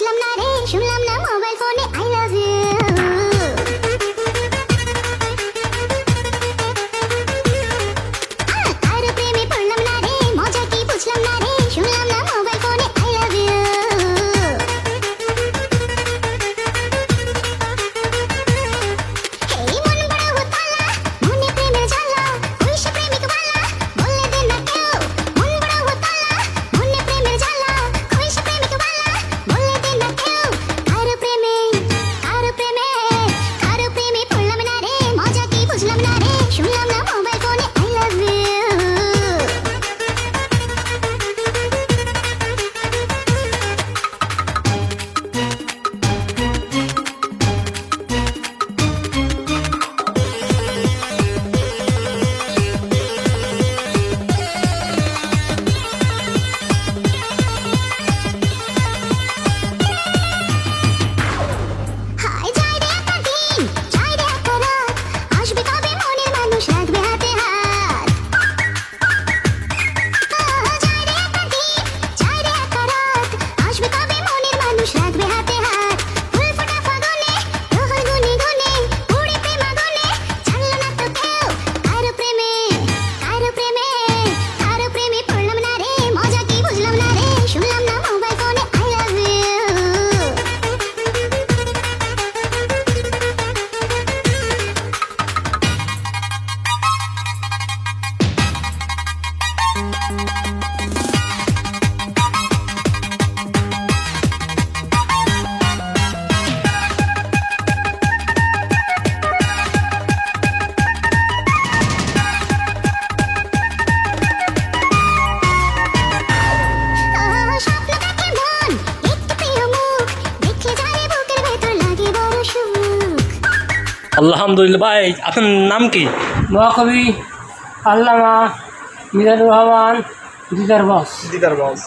বুঝলাম না রে, শুনলাম না মোবাইল ফোনে আই লাভ ইউ। আর প্রেমে পড়লাম না রে, মজা কি বুঝলাম না রে, শুনলাম না মোবাইল ফোনে আই লাভ ইউ। এই মন বড় উতালা, মনে প্রেমের জ্বালা, ওই সে প্রেমিক বালা, বলে দে না কেউ। মন বড় উতালা, মনে প্রেমের জ্বালা, ওই সে প্রেমিক বালা, বলে দে না কেউ। কারো প্রেমে পড়লাম না রে, মজা কি বুঝলাম না রে, শুনলাম না মোবাইল ফোনে আই লাভ ইউ। হায় যায় রে একটা দিন, যায় রে একটা রাত, আসবে কবে মনের মানুষ রাখবে হাতে হাত। যায় রে একটা দিন, যায় রে একটা রাত, আসবে কবে মনের মানুষ রাখবে হাতে হাত। ফুল ফোটা ফাগুনে, প্রহর গুনে গুনে, উড়ে প্রেম আগুনে, জানলো না তো কেউ। কারো প্রেমে পড়লাম না রে, মজা কি বুঝলাম না রে, শুনলাম না মোবাইল ফোনে আই লাভ ইউ। স্বপ্ন দেখে মন, একটু প্রিয় মুখ, দেখলে যায় বুকের ভেতর লাগে বড় সুখ। আলহামদুলিল্লাহ। ভাই আপনার নাম কি? মহাকবি আল্লামা মিজানুর রহমান দিদার বস। দিদার বস।